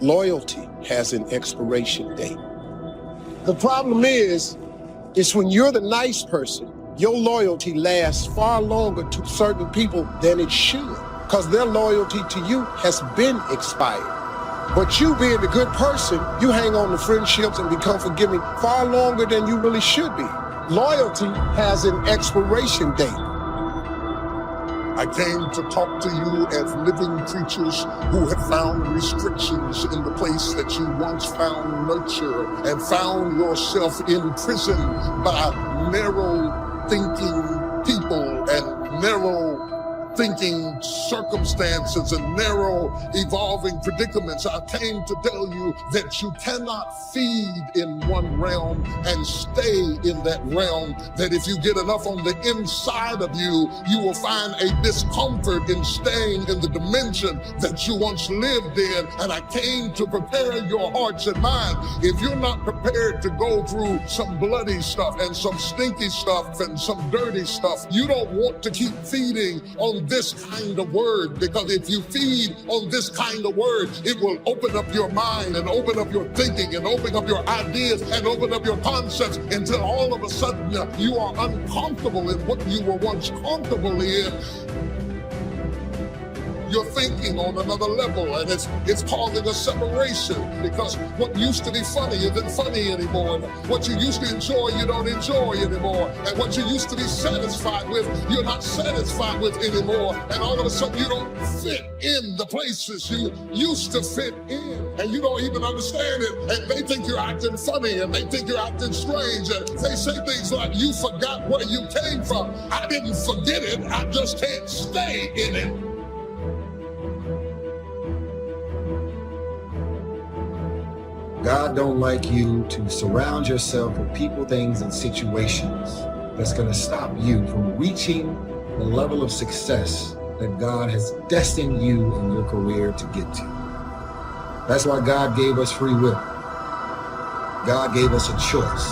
Loyalty has an expiration date. The problem is when you're the nice person, your loyalty lasts far longer to certain people than it should, because their loyalty to you has been expired. But you being the good person, you hang on to friendships and become forgiving far longer than you really should be. Loyalty has an expiration date. I came to talk to you as living creatures who have found restrictions in the place that you once found nurture and found yourself imprisoned by narrow thinking people and narrow thinking circumstances and narrow evolving predicaments. I came to tell you that you cannot feed in one realm and stay in that realm, that if you get enough on the inside of you, you will find a discomfort in staying in the dimension that you once lived in. And I came to prepare your hearts and minds. If you're not prepared to go through some bloody stuff and some stinky stuff and some dirty stuff, you don't want to keep feeding on this kind of word, because if you feed on this kind of word, it will open up your mind and open up your thinking and open up your ideas and open up your concepts until all of a sudden you are uncomfortable in what you were once comfortable in. You're thinking on another level, and it's causing a separation, because what used to be funny isn't funny anymore. What you used to enjoy, you don't enjoy anymore. And what you used to be satisfied with, you're not satisfied with anymore. And all of a sudden, you don't fit in the places you used to fit in. And you don't even understand it. And they think you're acting funny, and they think you're acting strange. And they say things like, you forgot where you came from. I didn't forget it. I just can't stay in it. God don't like you to surround yourself with people, things, and situations that's going to stop you from reaching the level of success that God has destined you in your career to get to. That's why God gave us free will. God gave us a choice.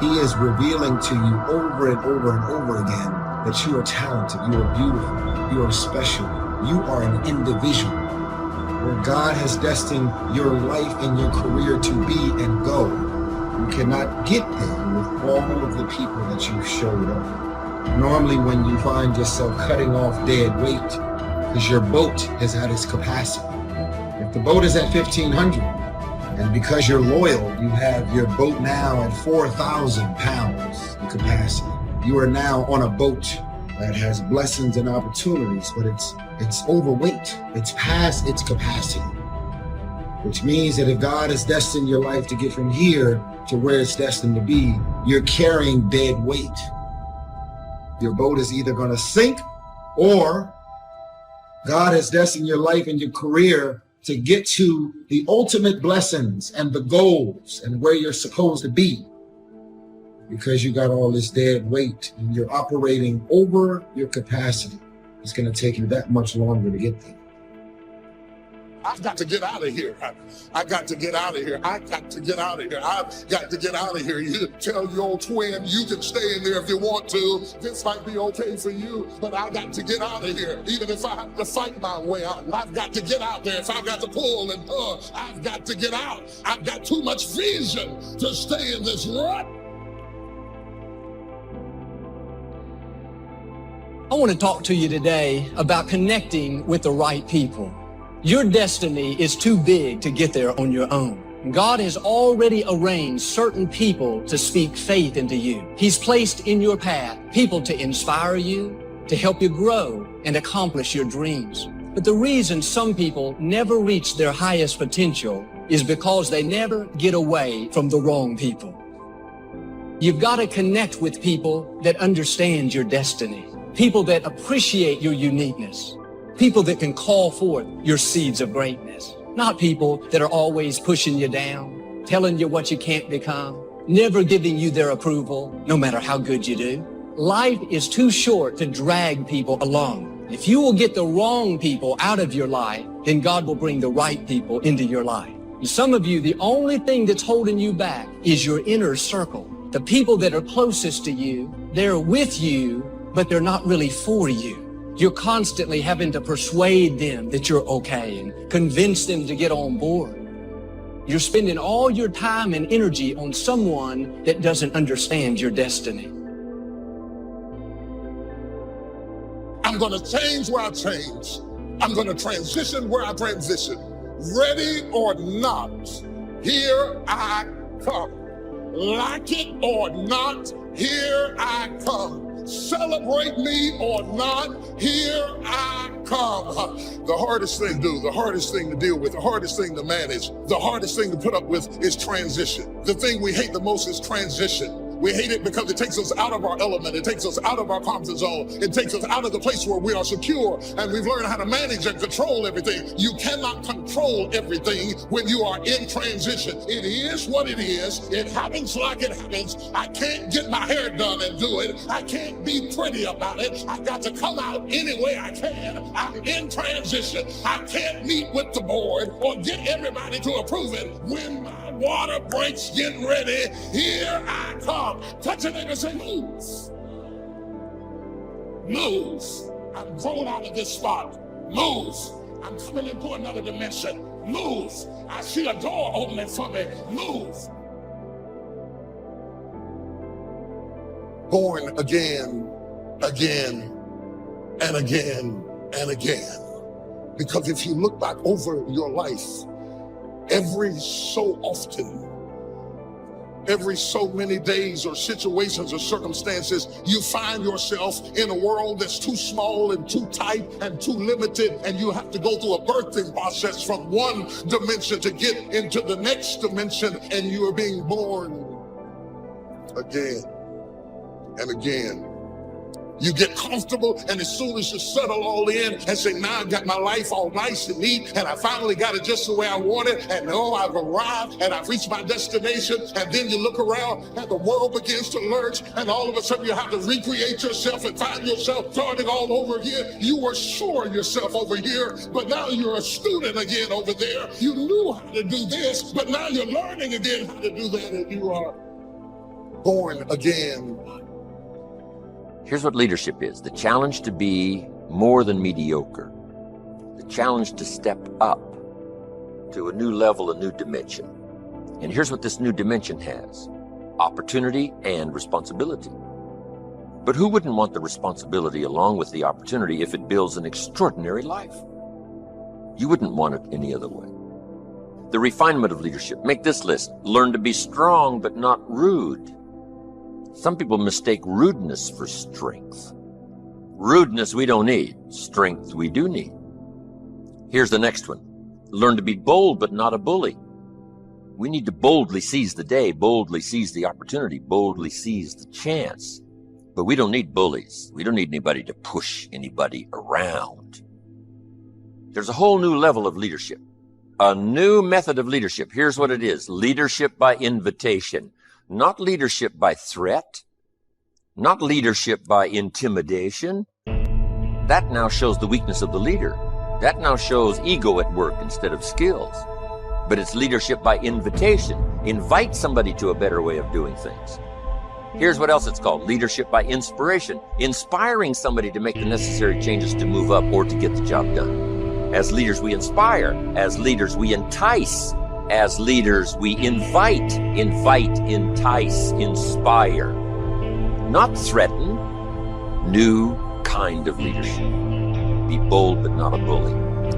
He is revealing to you over and over and over again that you are talented, you are beautiful, you are special, you are an individual. Where God has destined your life and your career to be and go, you cannot get there with all of the people that you showed up. Normally when you find yourself cutting off dead weight, because your boat is at its capacity. If the boat is at 1,500, and because you're loyal, you have your boat now at 4,000 pounds in capacity. You are now on a boat that has blessings and opportunities, but it's overweight. It's past its capacity, which means that if God has destined your life to get from here to where it's destined to be, you're carrying dead weight. Your boat is either going to sink, or God has destined your life and your career to get to the ultimate blessings and the goals and where you're supposed to be. Because you got all this dead weight and you're operating over your capacity, it's going to take you that much longer to get there. I've got to get out of here. I got to get out of here. I got to get out of here. I've got to get out of here. You tell your old twin, you can stay in there if you want to. This might be okay for you, but I got to get out of here. Even if I have to fight my way out, I've got to get out there. If I've got to pull and pull, I've got to get out. I've got too much vision to stay in this rut. I want to talk to you today about connecting with the right people. Your destiny is too big to get there on your own. God has already arranged certain people to speak faith into you. He's placed in your path people to inspire you, to help you grow and accomplish your dreams. But the reason some people never reach their highest potential is because they never get away from the wrong people. You've got to connect with people that understand your destiny. People that appreciate your uniqueness. People that can call forth your seeds of greatness. Not people that are always pushing you down, telling you what you can't become, never giving you their approval, no matter how good you do. Life is too short to drag people along. If you will get the wrong people out of your life, then God will bring the right people into your life. And some of you, the only thing that's holding you back is your inner circle. The people that are closest to you, they're with you, but they're not really for you. You're constantly having to persuade them that you're okay and convince them to get on board. You're spending all your time and energy on someone that doesn't understand your destiny. I'm going to change where I change. I'm going to transition where I transition. Ready or not, here I come. Like it or not, here I come. Celebrate me or not, here I come. The hardest thing to do, the hardest thing to deal with, the hardest thing to manage, the hardest thing to put up with is transition. The thing we hate the most is transition. We hate it because it takes us out of our element. It takes us out of our comfort zone. It takes us out of the place where we are secure and we've learned how to manage and control everything. You cannot control everything when you are in transition. It is what it is. It happens like it happens. I can't get my hair done and do it. I can't be pretty about it. I got to come out any way I can. I'm in transition. I can't meet with the board or get everybody to approve it. When my water breaks, get ready. Here I come. Touch your neighbor and say, move. Move. I'm grown out of this spot. Move. I'm coming into another dimension. Move. I see a door opening for me. Move. Born again, again, and again, and again. Because if you look back over your life, every so often, every so many days or situations or circumstances, you find yourself in a world that's too small and too tight and too limited, and you have to go through a birthing process from one dimension to get into the next dimension, and you are being born again and again. You get comfortable, and as soon as you settle all in and say, now I've got my life all nice and neat, and I finally got it just the way I want it, and oh, I've arrived, and I've reached my destination, and then you look around, and the world begins to lurch, and all of a sudden you have to recreate yourself and find yourself starting all over again. You were sure yourself over here, but now you're a student again over there. You knew how to do this, but now you're learning again how to do that, and you are born again. Here's what leadership is. The challenge to be more than mediocre. The challenge to step up to a new level, a new dimension. And here's what this new dimension has. Opportunity and responsibility. But who wouldn't want the responsibility along with the opportunity if it builds an extraordinary life? You wouldn't want it any other way. The refinement of leadership. Make this list. Learn to be strong but not rude. Some people mistake rudeness for strength. Rudeness we don't need. Strength we do need. Here's the next one. Learn to be bold but not a bully. We need to boldly seize the day, boldly seize the opportunity, boldly seize the chance. But we don't need bullies. We don't need anybody to push anybody around. There's a whole new level of leadership. A new method of leadership. Here's what it is. Leadership by invitation. Not leadership by threat, not leadership by intimidation. That now shows the weakness of the leader. That now shows ego at work instead of skills. But it's leadership by invitation. Invite somebody to a better way of doing things. Here's what else it's called. Leadership by inspiration. Inspiring somebody to make the necessary changes to move up or to get the job done. As leaders, we inspire. As leaders, we entice. As leaders, we invite, entice, inspire, not threaten. New kind of leadership. Be bold but not a bully.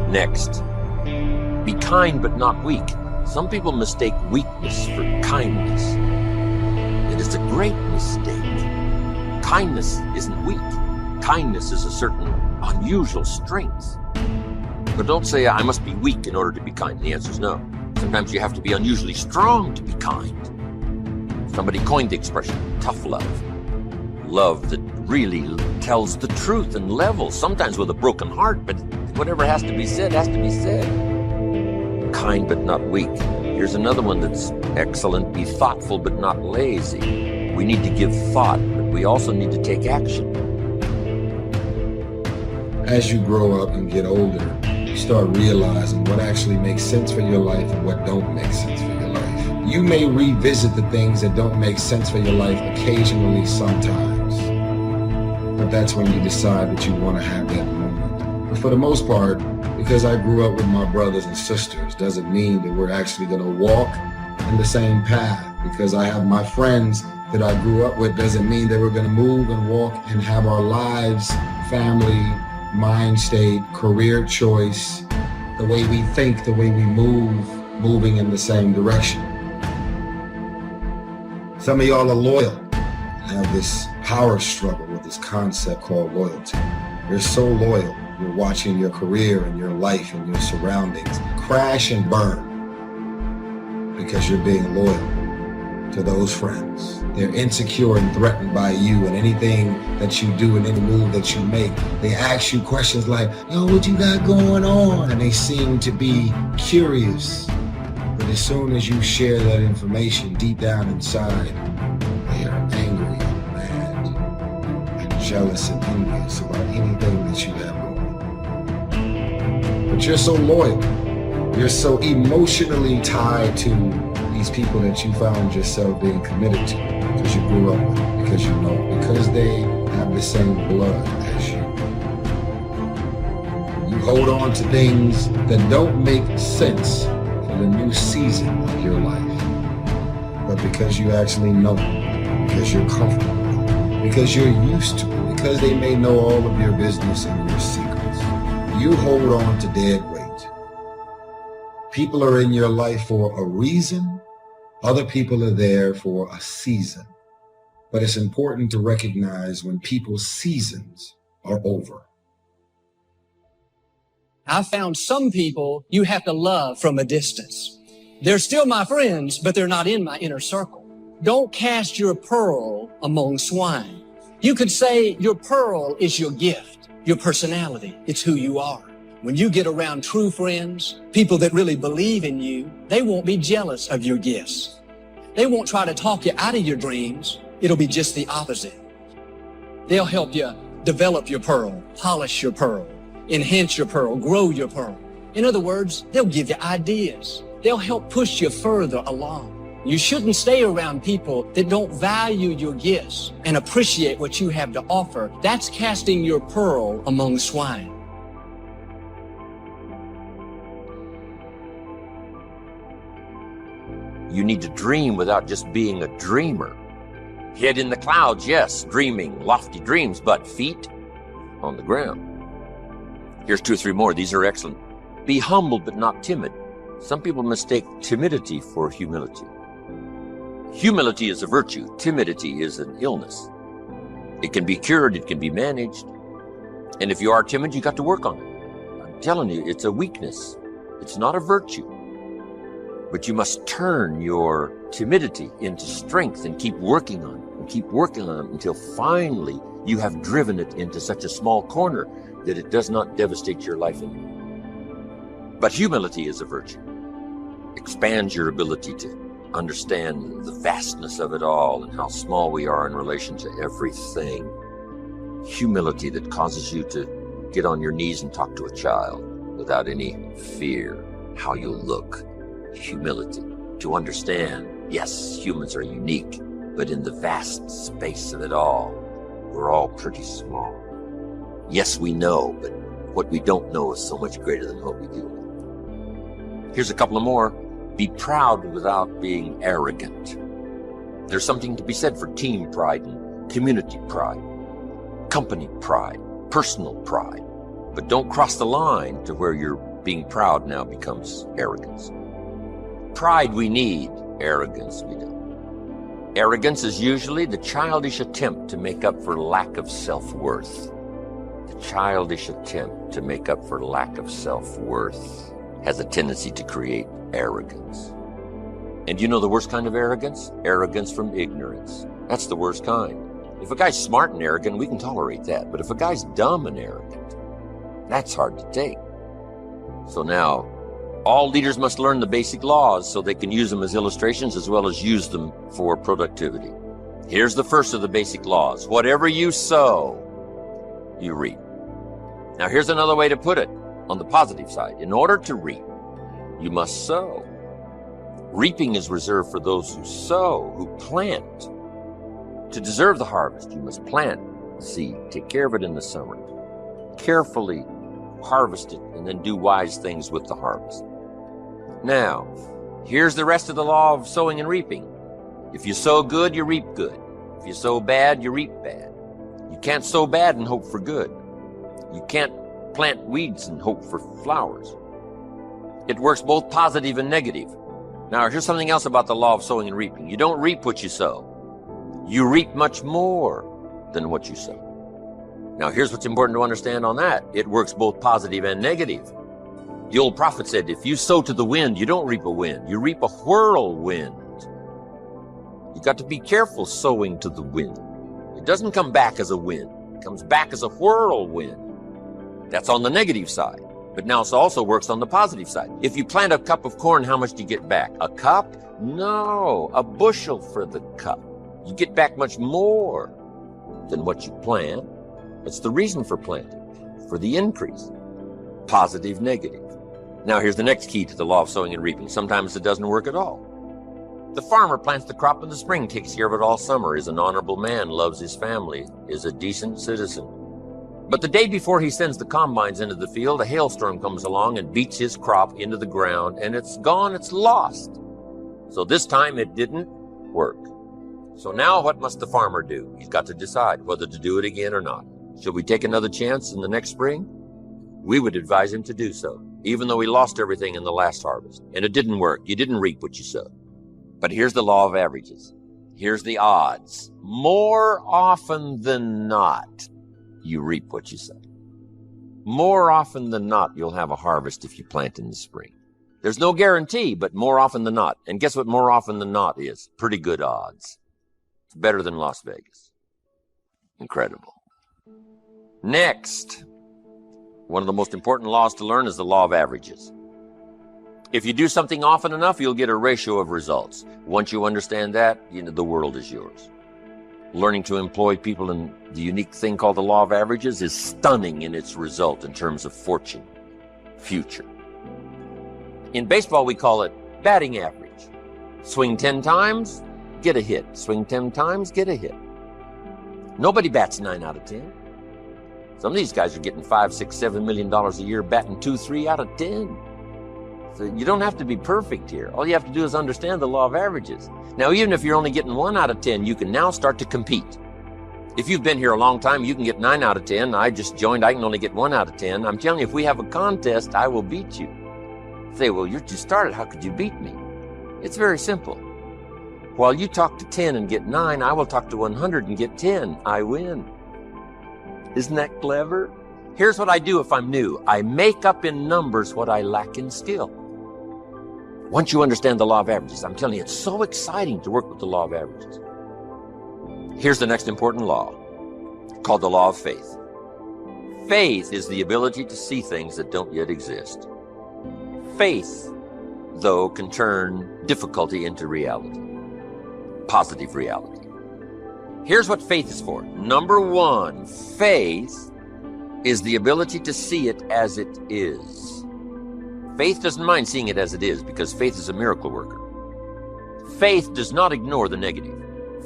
Next, be kind but not weak. Some people mistake weakness for kindness. It is a great mistake. Kindness isn't weak. Kindness is a certain unusual strength. But don't say, I must be weak in order to be kind. The answer is no. Sometimes you have to be unusually strong to be kind. Somebody coined the expression, tough love. Love that really tells the truth and levels, sometimes with a broken heart, but whatever has to be said, has to be said. Kind but not weak. Here's another one that's excellent. Be thoughtful but not lazy. We need to give thought, but we also need to take action. As you grow up and get older, you start realizing what actually makes sense for your life and what don't make sense for your life. You may revisit the things that don't make sense for your life occasionally sometimes. But that's when you decide that you want to have that moment. But for the most part, because I grew up with my brothers and sisters, doesn't mean that we're actually going to walk in the same path. Because I have my friends that I grew up with doesn't mean that we're going to move and walk and have our lives, family, mind state, career choice, the way we think, the way we move, moving in the same direction. Some of y'all are loyal, have this power struggle with this concept called loyalty. You're so loyal. You're watching your career and your life and your surroundings crash and burn because you're being loyal to those friends. They're insecure and threatened by you, and anything that you do and any move that you make, they ask you questions like, yo, what you got going on? And they seem to be curious. But as soon as you share that information deep down inside, they are angry and mad and jealous and envious about anything that you have going. But you're so loyal. You're so emotionally tied to these people that you found yourself being committed to because you grew up with them, because you know, because they have the same blood as you. You hold on to things that don't make sense for the new season of your life, but because you actually know them, because you're comfortable with them, because you're used to it, because they may know all of your business and your secrets, you hold on to dead weight. People are in your life for a reason. Other people are there for a season. But it's important to recognize when people's seasons are over. I found some people you have to love from a distance. They're still my friends, but they're not in my inner circle. Don't cast your pearl among swine. You could say your pearl is your gift, your personality. It's who you are. When you get around true friends, people that really believe in you, they won't be jealous of your gifts. They won't try to talk you out of your dreams. It'll be just the opposite. They'll help you develop your pearl, polish your pearl, enhance your pearl, grow your pearl. In other words, they'll give you ideas. They'll help push you further along. You shouldn't stay around people that don't value your gifts and appreciate what you have to offer. That's casting your pearl among swine. You need to dream without just being a dreamer. Head in the clouds, yes, dreaming lofty dreams, but feet on the ground. Here's 2 or 3 more. These are excellent. Be humble but not timid. Some people mistake timidity for humility. Humility is a virtue. Timidity is an illness. It can be cured. It can be managed. And if you are timid, you got to work on it. I'm telling you, it's a weakness. It's not a virtue. But you must turn your timidity into strength and keep working on it and keep working on it until finally you have driven it into such a small corner that it does not devastate your life anymore. But humility is a virtue. Expands your ability to understand the vastness of it all and how small we are in relation to everything. Humility that causes you to get on your knees and talk to a child without any fear how you'll look. Humility to understand, yes, humans are unique, but in the vast space of it all, we're all pretty small. Yes, we know, but what we don't know is so much greater than what we do. Here's a couple of more. Be proud without being arrogant. There's something to be said for team pride and community pride, company pride, personal pride, but don't cross the line to where your being proud now becomes arrogance. Pride we need, arrogance we don't. Arrogance is usually the childish attempt to make up for lack of self-worth. The childish attempt to make up for lack of self-worth has a tendency to create arrogance. And you know the worst kind of arrogance? Arrogance from ignorance. That's the worst kind. If a guy's smart and arrogant, we can tolerate that. But if a guy's dumb and arrogant, that's hard to take. So now, all leaders must learn the basic laws so they can use them as illustrations as well as use them for productivity. Here's the first of the basic laws. Whatever you sow, you reap. Now here's another way to put it on the positive side. In order to reap, you must sow. Reaping is reserved for those who sow, who plant. To deserve the harvest, you must plant seed. Take care of it in the summer. Carefully harvest it, and then do wise things with the harvest. Now, here's the rest of the law of sowing and reaping. If you sow good, you reap good. If you sow bad, you reap bad. You can't sow bad and hope for good. You can't plant weeds and hope for flowers. It works both positive and negative. Now, here's something else about the law of sowing and reaping. You don't reap what you sow. You reap much more than what you sow. Now, here's what's important to understand on that. It works both positive and negative. The old prophet said, if you sow to the wind, you don't reap a wind. You reap a whirlwind. You got to be careful sowing to the wind. It doesn't come back as a wind. It comes back as a whirlwind. That's on the negative side. But now it also works on the positive side. If you plant a cup of corn, how much do you get back? A cup? No, a bushel for the cup. You get back much more than what you plant. It's the reason for planting, for the increase. Positive, negative. Now here's the next key to the law of sowing and reaping. Sometimes it doesn't work at all. The farmer plants the crop in the spring, takes care of it all summer, is an honorable man, loves his family, is a decent citizen. But the day before he sends the combines into the field, a hailstorm comes along and beats his crop into the ground, and it's gone, it's lost. So this time it didn't work. So now what must the farmer do? He's got to decide whether to do it again or not. Should we take another chance in the next spring? We would advise him to do so, even though he lost everything in the last harvest. And it didn't work. You didn't reap what you sowed. But here's the law of averages. Here's the odds. More often than not, you reap what you sow. More often than not, you'll have a harvest if you plant in the spring. There's no guarantee, but more often than not. And guess what more often than not is? Pretty good odds. It's better than Las Vegas. Incredible. Next, one of the most important laws to learn is the law of averages. If you do something often enough, you'll get a ratio of results. Once you understand that, the world is yours. Learning to employ people in the unique thing called the law of averages is stunning in its result in terms of fortune, future. In baseball, we call it batting average. Swing 10 times, get a hit. Swing 10 times, get a hit. Nobody bats 9 out of 10. Some of these guys are getting $5, $6, $7 million a year, batting 2, 3 out of 10. So you don't have to be perfect here. All you have to do is understand the law of averages. Now, even if you're only getting 1 out of 10, you can now start to compete. If you've been here a long time, you can get 9 out of 10. I just joined, I can only get 1 out of 10. I'm telling you, if we have a contest, I will beat you. Say, well, you just started, how could you beat me? It's very simple. While you talk to 10 and get 9, I will talk to 100 and get 10. I win. Isn't that clever? Here's what I do if I'm new. I make up in numbers what I lack in skill. Once you understand the law of averages, I'm telling you, it's so exciting to work with the law of averages. Here's the next important law, called the law of faith. Faith is the ability to see things that don't yet exist. Faith, though, can turn difficulty into reality, positive reality. Here's what faith is for. Number 1, faith is the ability to see it as it is. Faith doesn't mind seeing it as it is because faith is a miracle worker. Faith does not ignore the negative.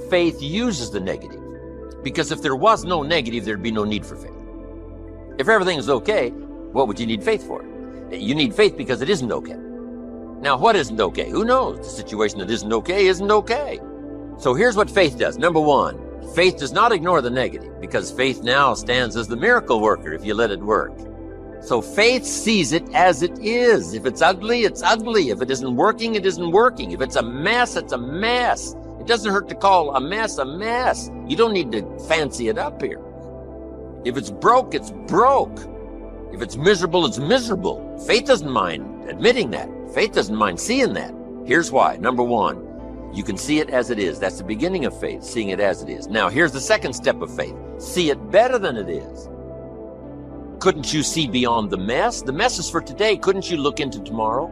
Faith uses the negative because if there was no negative, there'd be no need for faith. If everything is okay, what would you need faith for? You need faith because it isn't okay. Now, what isn't okay? Who knows? The situation that isn't okay. So here's what faith does. Number 1, faith does not ignore the negative because faith now stands as the miracle worker if you let it work. So faith sees it as it is. If it's ugly, it's ugly. If it isn't working, it isn't working. If it's a mess, it's a mess. It doesn't hurt to call a mess a mess. You don't need to fancy it up here. If it's broke, it's broke. If it's miserable, it's miserable. Faith doesn't mind admitting that. Faith doesn't mind seeing that. Here's why. Number 1, you can see it as it is. That's the beginning of faith, seeing it as it is. Now, here's the second step of faith. See it better than it is. Couldn't you see beyond the mess? The mess is for today. Couldn't you look into tomorrow?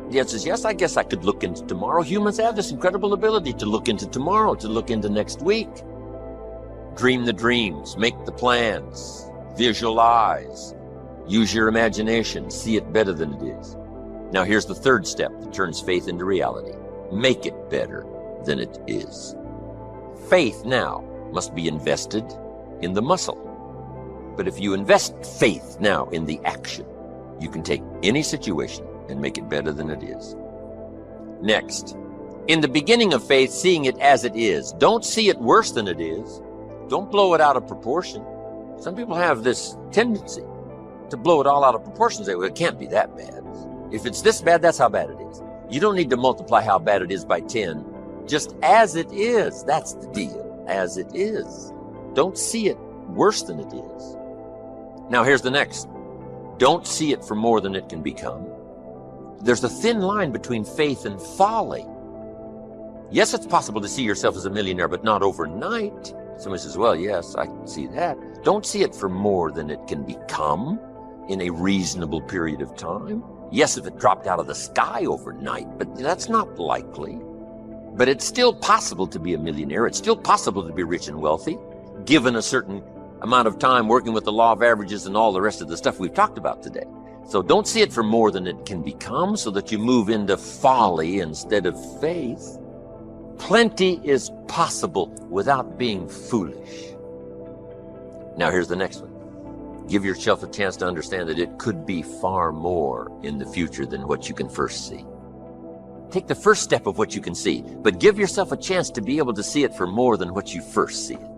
The answer is yes, I guess I could look into tomorrow. Humans have this incredible ability to look into tomorrow, to look into next week. Dream the dreams, make the plans, visualize, use your imagination, see it better than it is. Now here's the third step that turns faith into reality. Make it better than it is. Faith now must be invested in the muscle. But if you invest faith now in the action, you can take any situation and make it better than it is. Next, in the beginning of faith, seeing it as it is. Don't see it worse than it is. Don't blow it out of proportion. Some people have this tendency to blow it all out of proportion and say, well, it can't be that bad. If it's this bad, that's how bad it is. You don't need to multiply how bad it is by 10. Just as it is, that's the deal. As it is. Don't see it worse than it is. Now here's the next. Don't see it for more than it can become. There's a thin line between faith and folly. Yes, it's possible to see yourself as a millionaire, but not overnight. Somebody says, well, yes, I can see that. Don't see it for more than it can become in a reasonable period of time. Yes, if it dropped out of the sky overnight, but that's not likely. But it's still possible to be a millionaire. It's still possible to be rich and wealthy, given a certain amount of time working with the law of averages and all the rest of the stuff we've talked about today. So don't see it for more than it can become so that you move into folly instead of faith. Plenty is possible without being foolish. Now here's the next one. Give yourself a chance to understand that it could be far more in the future than what you can first see. Take the first step of what you can see, but give yourself a chance to be able to see it for more than what you first see it.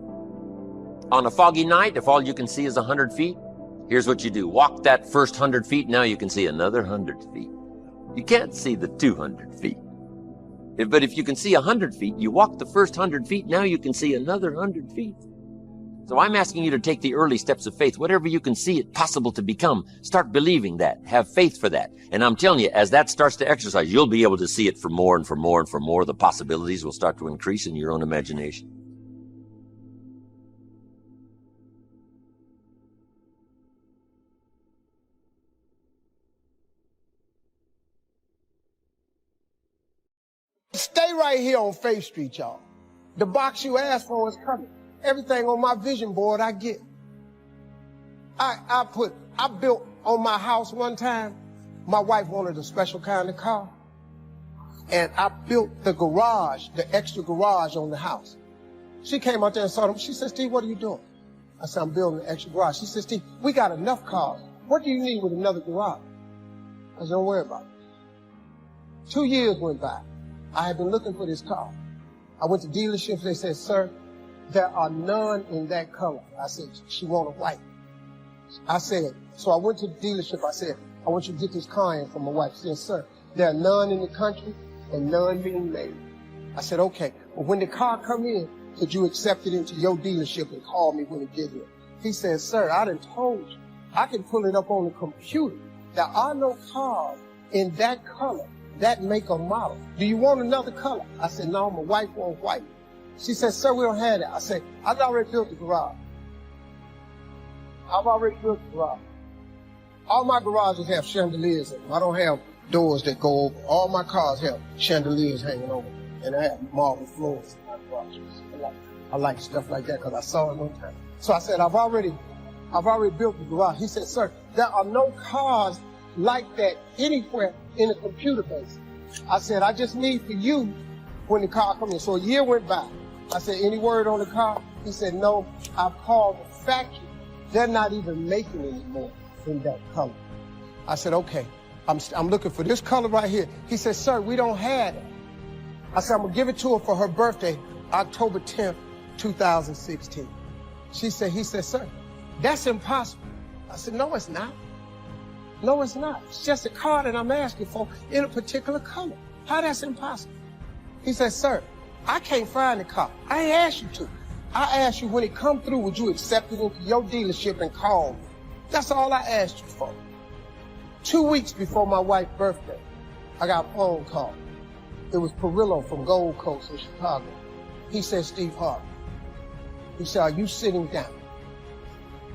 On a foggy night, if all you can see is 100 feet, here's what you do. Walk that first 100 feet, now you can see another 100 feet. You can't see the 200 feet. But if you can see 100 feet, you walk the first 100 feet, now you can see another 100 feet. So I'm asking you to take the early steps of faith. Whatever you can see it possible to become, start believing that. Have faith for that. And I'm telling you, as that starts to exercise, you'll be able to see it for more and for more and for more. The possibilities will start to increase in your own imagination. Stay right here on Faith Street, y'all. The box you asked for is coming. Everything on my vision board I get. I built on my house one time. My wife wanted a special kind of car. And I built the garage, the extra garage on the house. She came out there and saw them. She said, Steve, what are you doing? I said, I'm building an extra garage. She said, Steve, we got enough cars. What do you need with another garage? I said, don't worry about it. 2 years went by. I had been looking for this car. I went to dealerships. They said, sir, there are none in that color. I said, she want a white. I said, so I went to the dealership. I said, I want you to get this car in for my wife. She said, sir, there are none in the country and none being made. I said, okay. But when the car come in, could you accept it into your dealership and call me when it get here? He said, sir, I done told you. I can pull it up on the computer. There are no cars in that color, that make or model. Do you want another color? I said, no, my wife wants white. She said, sir, we don't have that. I said, I've already built the garage. I've already built the garage. All my garages have chandeliers in them. I don't have doors that go over. All my cars have chandeliers hanging over. And I have marble floors in my garage. I like stuff like that because I saw it one time. So I said, I've already built the garage. He said, sir, there are no cars like that anywhere in the computer base. I said, I just need for you when the car comes in. So a year went by. I said, any word on the car? He said, no, I've called the factory. They're not even making it anymore in that color. I said, okay, I'm looking for this color right here. He said, sir, we don't have it. I said, I'm going to give it to her for her birthday, October 10th, 2016. He said, sir, that's impossible. I said, no, it's not. No, it's not. It's just a car that I'm asking for in a particular color. How that's impossible? He said, sir, I can't find the car. I ain't asked you to. I asked you when it come through, would you accept it into your dealership and call me? That's all I asked you for. 2 weeks before my wife's birthday, I got a phone call. It was Perillo from Gold Coast in Chicago. He said, Steve Harvey. He said, are you sitting down?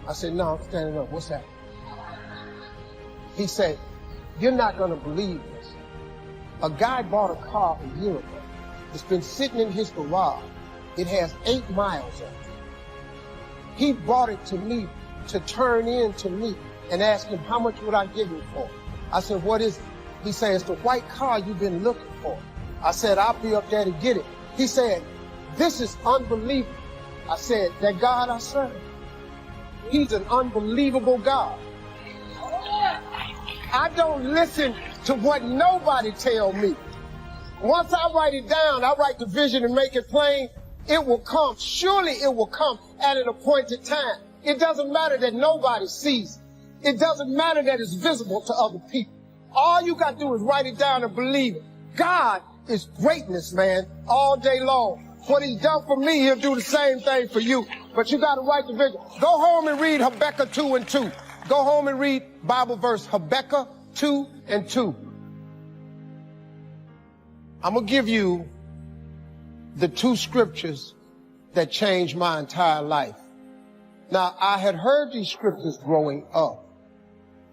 I said, no, I'm standing up. What's that? He said, you're not going to believe this. A guy bought a car a year ago. It's been sitting in his garage. It has 8 miles on it. He brought it to me to turn in to me and asked him, how much would I give him for it? I said, what is it? He said, it's the white car you've been looking for. I said, I'll be up there to get it. He said, this is unbelievable. I said, that God I serve, He's an unbelievable God. I don't listen to what nobody tell me. Once I write it down, I write the vision and make it plain, it will come. Surely it will come at an appointed time. It doesn't matter that nobody sees it. It doesn't matter that it's visible to other people. All you got to do is write it down and believe it. God is greatness, man, all day long. What he's done for me, he'll do the same thing for you. But you got to write the vision. Go home and read Habakkuk 2:2. Go home and read Bible verse Habakkuk 2:2. I'm going to give you the two scriptures that changed my entire life. Now, I had heard these scriptures growing up,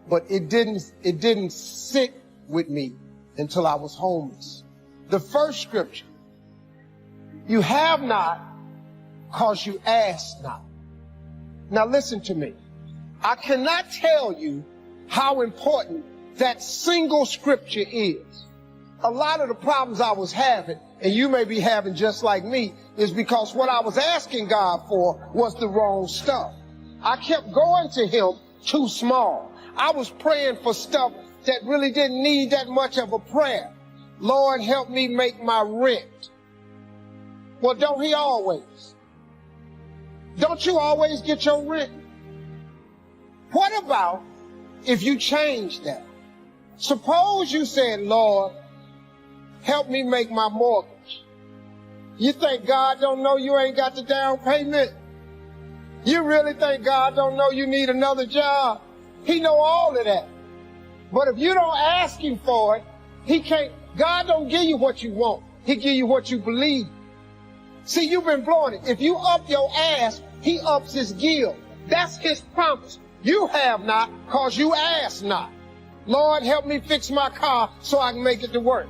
but it didn't sit with me until I was homeless. The first scripture, you have not because you ask not. Now listen to me. I cannot tell you how important that single scripture is. A lot of the problems I was having, and you may be having just like me, is because what I was asking God for was the wrong stuff. I kept going to him too small. I was praying for stuff that really didn't need that much of a prayer. Lord, help me make my rent. Well, don't he always? Don't you always get your rent? What about if you change that? Suppose you said, Lord, help me make my mortgage. You think God don't know you ain't got the down payment? You really think God don't know you need another job? He know all of that. But if you don't ask him for it, he can't. God don't give you what you want. He give you what you believe. See, you've been blowing it. If you up your ass, he ups his gill. That's his promise. You have not because you ask not. Lord, help me fix my car so I can make it to work.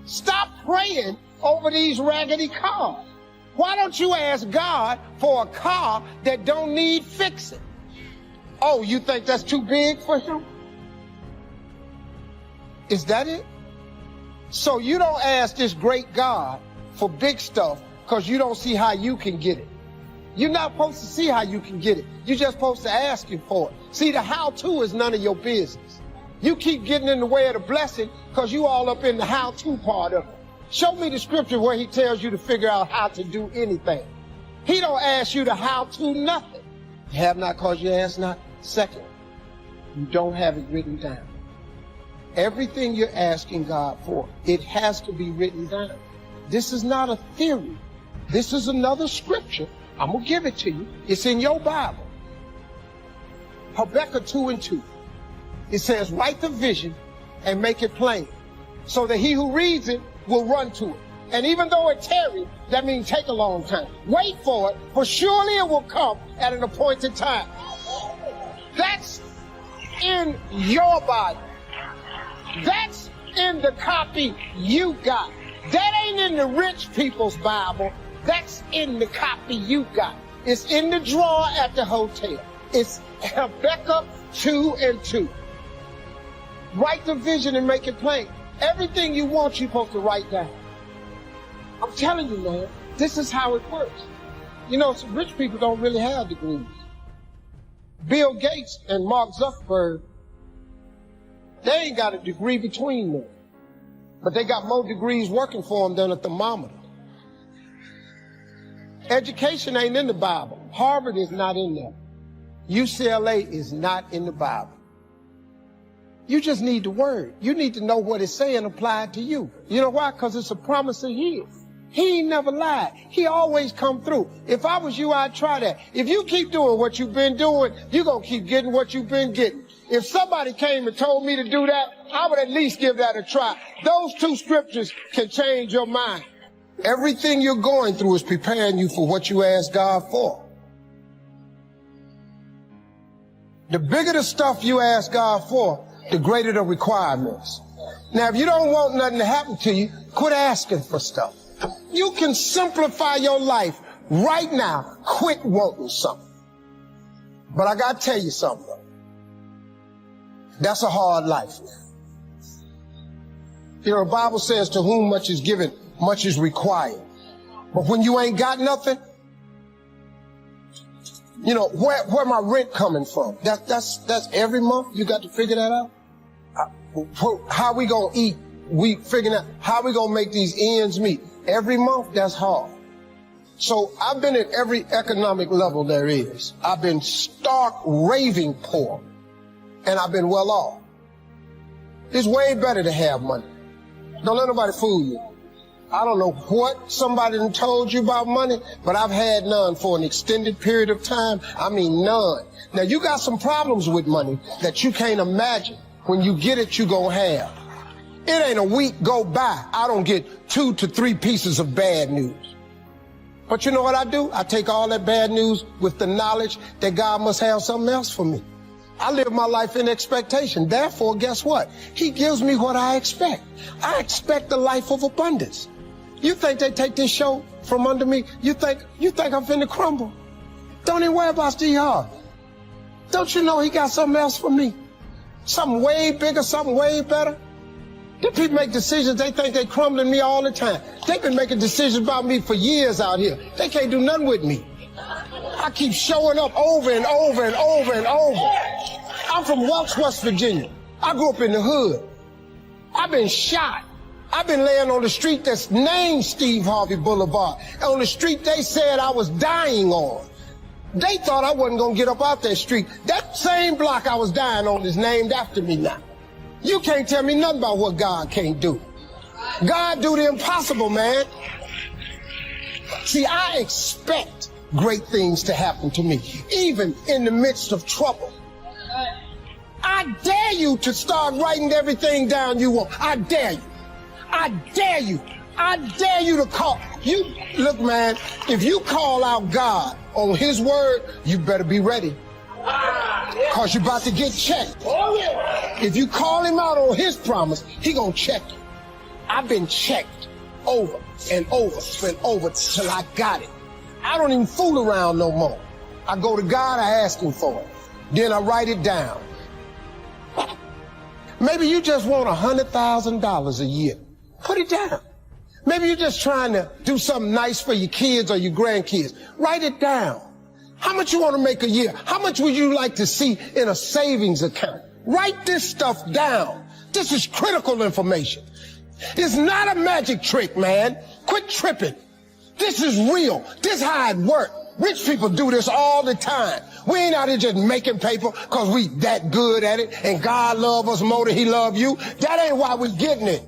Stop praying over these raggedy cars. Why don't you ask God for a car that don't need fixing? Oh, you think that's too big for him? Is that it? So you don't ask this great God for big stuff because you don't see how you can get it. You're not supposed to see how you can get it. You're just supposed to ask him for it. See, the how-to is none of your business. You keep getting in the way of the blessing because you all up in the how-to part of it. Show me the scripture where he tells you to figure out how to do anything. He don't ask you to how-to nothing. You have not because you ask not. Second, you don't have it written down. Everything you're asking God for, it has to be written down. This is not a theory. This is another scripture. I'm going to give it to you. It's in your Bible. Habakkuk 2:2. It says, write the vision and make it plain so that he who reads it will run to it. And even though it tarry, that means take a long time. Wait for it, for surely it will come at an appointed time. That's in your Bible. That's in the copy you got. That ain't in the rich people's Bible. That's in the copy you got. It's in the drawer at the hotel. It's Habakkuk 2:2. Write the vision and make it plain. Everything you want, you're supposed to write down. I'm telling you, man, this is how it works. You know, some rich people don't really have degrees. Bill Gates and Mark Zuckerberg, they ain't got a degree between them. But they got more degrees working for them than a thermometer. Education ain't in the Bible. Harvard is not in there. UCLA is not in the Bible. You just need the word. You need to know what it's saying applied to you. You know why? Because it's a promise of his. He ain't never lied. He always come through. If I was you, I'd try that. If you keep doing what you've been doing, you're going to keep getting what you've been getting. If somebody came and told me to do that, I would at least give that a try. Those two scriptures can change your mind. Everything you're going through is preparing you for what you ask God for. The bigger the stuff you ask God for, the greater the requirements. Now, if you don't want nothing to happen to you, quit asking for stuff. You can simplify your life right now. Quit wanting something. But I got to tell you something, though. That's a hard life. You know, the Bible says to whom much is given, much is required. But when you ain't got nothing, You know, where my rent coming from? That's every month. You got to figure that out. How we gonna eat? We figuring out how we gonna make these ends meet. Every month, that's hard. So I've been at every economic level there is. I've been stark, raving poor, and I've been well off. It's way better to have money. Don't let nobody fool you. I don't know what somebody done told you about money, but I've had none for an extended period of time. I mean, none. Now, you got some problems with money that you can't imagine. When you get it, you gonna have. It ain't a week go by, I don't get 2 to 3 pieces of bad news. But you know what I do? I take all that bad news with the knowledge that God must have something else for me. I live my life in expectation. Therefore, guess what? He gives me what I expect. I expect a life of abundance. You think they take this show from under me? You think I'm finna crumble? Don't even worry about Steve Harvey. Don't you know he got something else for me? Something way bigger, something way better? The people make decisions, they think they crumbling me all the time. They've been making decisions about me for years out here. They can't do nothing with me. I keep showing up over and over and over and over. I'm from Welch, West Virginia. I grew up in the hood. I've been shot. I've been laying on the street that's named Steve Harvey Boulevard. On the street they said I was dying on. They thought I wasn't gonna get up out that street. That same block I was dying on is named after me now. You can't tell me nothing about what God can't do. God do the impossible, man. See, I expect great things to happen to me, even in the midst of trouble. I dare you to start writing everything down you want. I dare you. I dare you. I dare you to call. You look, man, if you call out God on his word, you better be ready. Cause you're about to get checked. If you call him out on his promise, he gonna check you. I've been checked over and over and over till I got it. I don't even fool around no more. I go to God, I ask him for it. Then I write it down. Maybe you just want $100,000 a year. Put it down. Maybe you're just trying to do something nice for your kids or your grandkids. Write it down. How much you want to make a year? How much would you like to see in a savings account? Write this stuff down. This is critical information. It's not a magic trick, man. Quit tripping. This is real. This is how it works. Rich people do this all the time. We ain't out here just making paper because we that good at it and God love us more than he love you. That ain't why we getting it.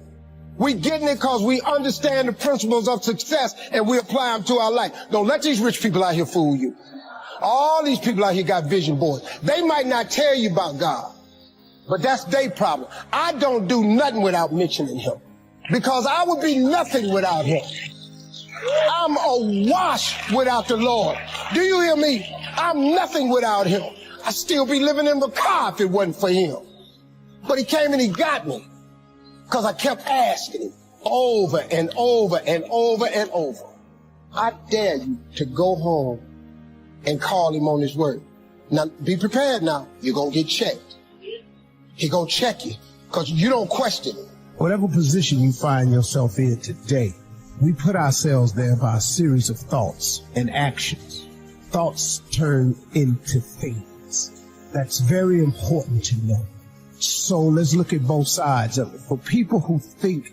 We getting it because we understand the principles of success and we apply them to our life. Don't let these rich people out here fool you. All these people out here got vision boards. They might not tell you about God, but that's their problem. I don't do nothing without mentioning him because I would be nothing without him. I'm awash without the Lord. Do you hear me? I'm nothing without him. I'd still be living in the car if it wasn't for him. But he came and he got me because I kept asking him over and over and over and over. I dare you to go home and call him on his word. Now, be prepared now. You're going to get checked. He going to check you because you don't question it. Whatever position you find yourself in today, we put ourselves there by a series of thoughts and actions. Thoughts turn into things. That's very important to know. So let's look at both sides of it. For people who think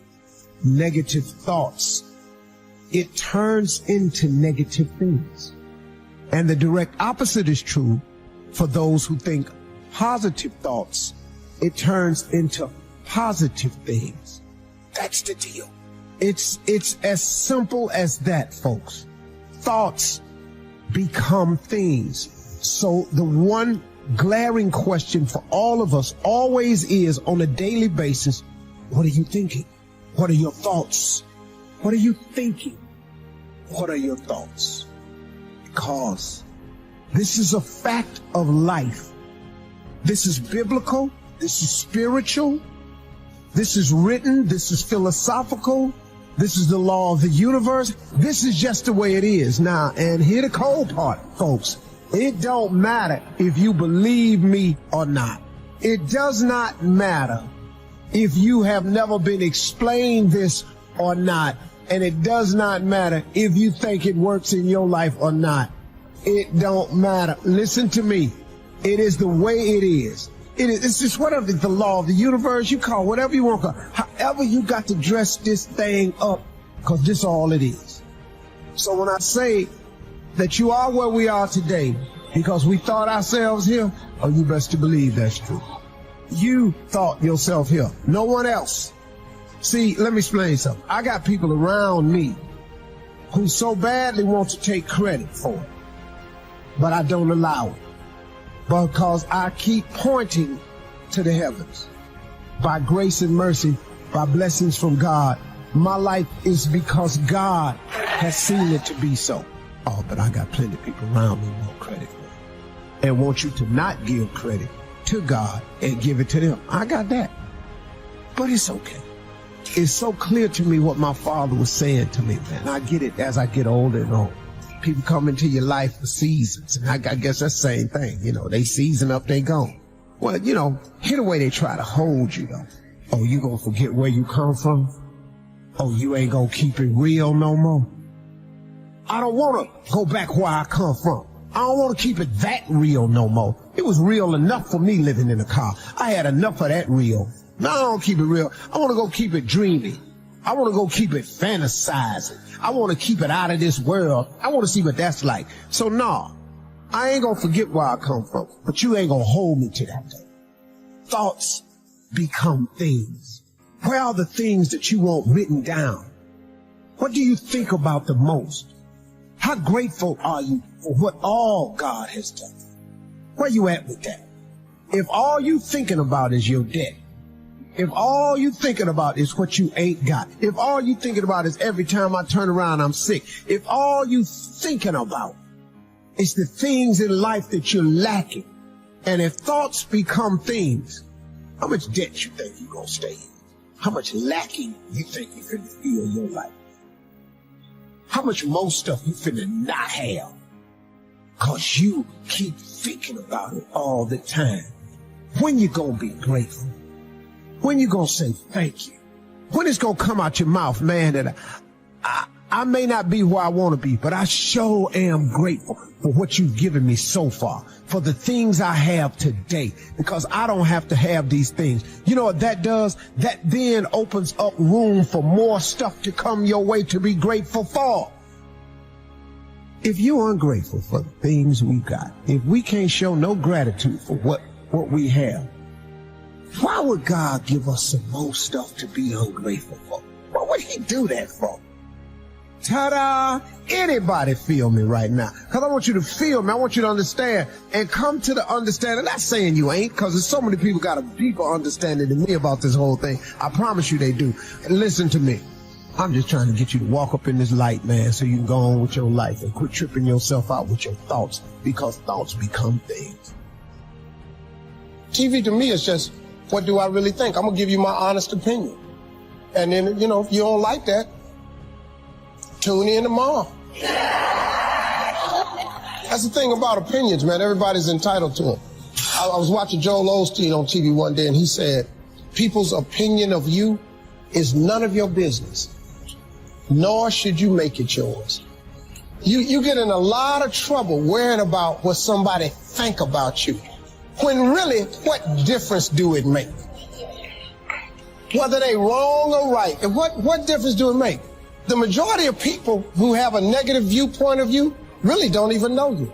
negative thoughts, it turns into negative things. And the direct opposite is true for those who think positive thoughts. It turns into positive things. That's the deal. It's as simple as that, folks. Thoughts become things. So the one glaring question for all of us always is on a daily basis, what are you thinking? What are your thoughts? What are you thinking? What are your thoughts? Because this is a fact of life. This is biblical. This is spiritual. This is written. This is philosophical. This is the law of the universe. This is just the way it is. Now, and here the cold part, folks. It don't matter if you believe me or not. It does not matter if you have never been explained this or not. And it does not matter if you think it works in your life or not. It don't matter. Listen to me. It is the way it is. It's just whatever the law of the universe, you call whatever you want to call. However you got to dress this thing up, because this is all it is. So when I say that you are where we are today because we thought ourselves here, oh, you best to believe that's true. You thought yourself here. No one else. See, let me explain something. I got people around me who so badly want to take credit for it, but I don't allow it because I keep pointing to the heavens. By grace and mercy, by blessings from God, my life is because God has seen it to be so. Oh, but I got plenty of people around me who want credit for it and want you to not give credit to God and give it to them. I got that. But it's okay. It's so clear to me what my father was saying to me, man. I get it as I get older and older. People come into your life for seasons, and I guess that's the same thing. You know, they season up, they gone. Well, you know, here the way they try to hold you, though. Oh, you gonna forget where you come from? Oh, you ain't gonna keep it real no more? I don't wanna go back where I come from. I don't wanna keep it that real no more. It was real enough for me living in a car. I had enough of that real. Now I don't keep it real. I wanna go keep it dreamy. I want to go keep it fantasizing. I want to keep it out of this world. I want to see what that's like. So no, I ain't going to forget where I come from, but you ain't going to hold me to that thing. Thoughts become things. Where are the things that you want written down? What do you think about the most? How grateful are you for what all God has done? Where you at with that? If all you thinking about is your debt, if all you thinking about is what you ain't got, if all you thinking about is every time I turn around I'm sick, if all you thinking about is the things in life that you're lacking, and if thoughts become things, how much debt you think you're going to stay in? How much lacking you think you're going to feel in your life? How much more stuff you finna not have? Cause you keep thinking about it all the time. When you gonna be grateful? When you gonna say thank you? When it's gonna come out your mouth, man, that I may not be where I want to be, but I sure am grateful for what you've given me so far, for the things I have today, because I don't have to have these things. You know what that does? That then opens up room for more stuff to come your way to be grateful for. If you're ungrateful for the things we got, if we can't show no gratitude for what we have, why would God give us some more stuff to be ungrateful for? What would he do that for? Ta-da! Anybody feel me right now? Because I want you to feel me. I want you to understand and come to the understanding. Not saying you ain't, because there's so many people got a deeper understanding than me about this whole thing. I promise you they do. And listen to me. I'm just trying to get you to walk up in this light, man, so you can go on with your life and quit tripping yourself out with your thoughts, because thoughts become things. TV to me is just, what do I really think? I'm going to give you my honest opinion. And then, you know, if you don't like that, tune in tomorrow. That's the thing about opinions, man. Everybody's entitled to them. I was watching Joel Osteen on TV one day, and he said, people's opinion of you is none of your business, nor should you make it yours. You get in a lot of trouble worrying about what somebody think about you, when really, what difference do it make? Whether they wrong or right, and what difference do it make? The majority of people who have a negative viewpoint of you really don't even know you.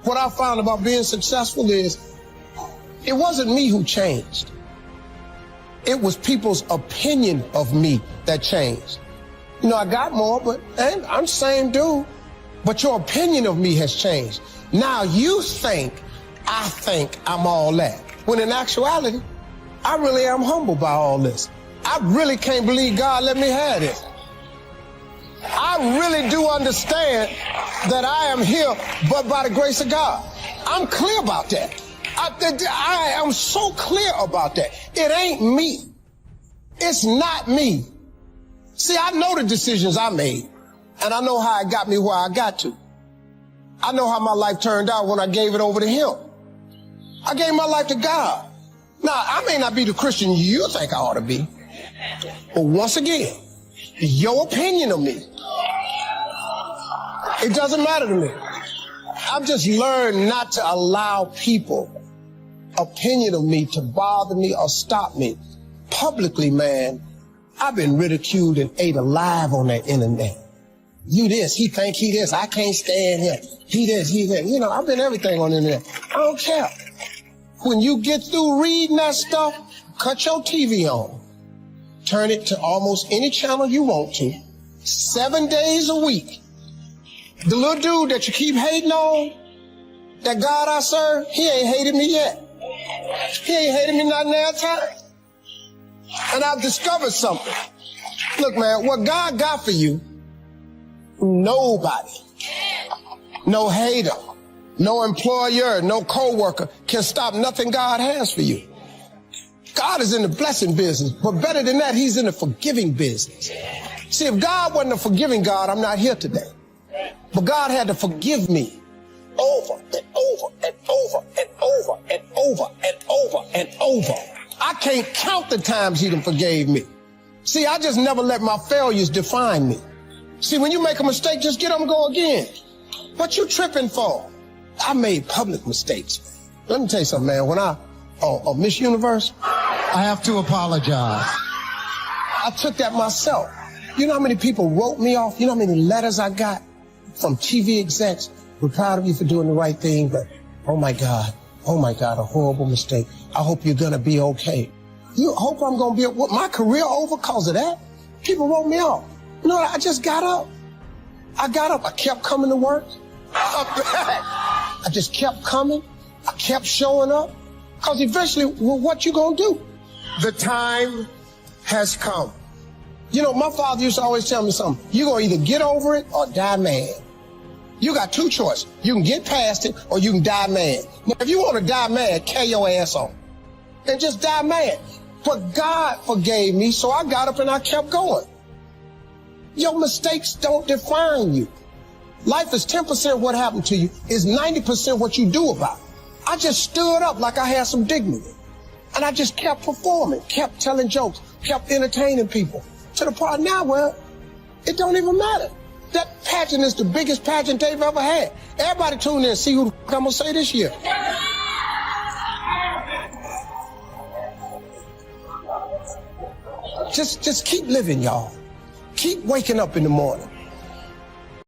What I found about being successful is, it wasn't me who changed. It was people's opinion of me that changed. You know, I got more, and I'm the same dude, but your opinion of me has changed. Now you think I'm all that, when in actuality, I really am humbled by all this. I really can't believe God let me have this. I really do understand that I am here but by the grace of God. I'm clear about that. I am so clear about that. It ain't me. It's not me. See, I know the decisions I made, and I know how it got me where I got to. I know how my life turned out when I gave it over to him. I gave my life to God. Now, I may not be the Christian you think I ought to be, but once again, your opinion of me, it doesn't matter to me. I've just learned not to allow people opinion of me to bother me or stop me. Publicly, man, I've been ridiculed and ate alive on that internet. You this, he think he this, I can't stand him. He this, he that. You know, I've been everything on the internet. I don't care. When you get through reading that stuff, cut your TV on. Turn it to almost any channel you want to. 7 days a week. The little dude that you keep hating on, that God I serve, he ain't hated me yet. He ain't hated me not now time. And I've discovered something. Look, man, what God got for you, nobody, no hater, no employer, no co-worker can stop nothing God has for you. God is in the blessing business, but better than that, he's in the forgiving business. See, if God wasn't a forgiving God, I'm not here today. But God had to forgive me over and over and over and over and over and over and over. I can't count the times he done forgave me. See, I just never let my failures define me. See, when you make a mistake, just get up and go again. What you tripping for? I made public mistakes. Let me tell you something, man. When I, Miss Universe, I have to apologize. I took that myself. You know how many people wrote me off? You know how many letters I got from TV execs? We're proud of you for doing the right thing, but oh my God, a horrible mistake. I hope you're gonna be okay. You hope I'm gonna be, what, my career over because of that? People wrote me off. You know what, I just got up. I kept coming to work. I just kept coming. I kept showing up. Because eventually, well, what you gonna do? The time has come. You know, my father used to always tell me something. You're gonna either get over it or die mad. You got two choices. You can get past it or you can die mad. Now, if you want to die mad, carry your ass on. And just die mad. But God forgave me, so I got up and I kept going. Your mistakes don't define you. Life is 10% what happened to you, is 90% what you do about it. I just stood up like I had some dignity. And I just kept performing, kept telling jokes, kept entertaining people. To the point now where it don't even matter. That pageant is the biggest pageant they've ever had. Everybody tune in and see who the f*** I'm gonna say this year. Just keep living, y'all. Keep waking up in the morning.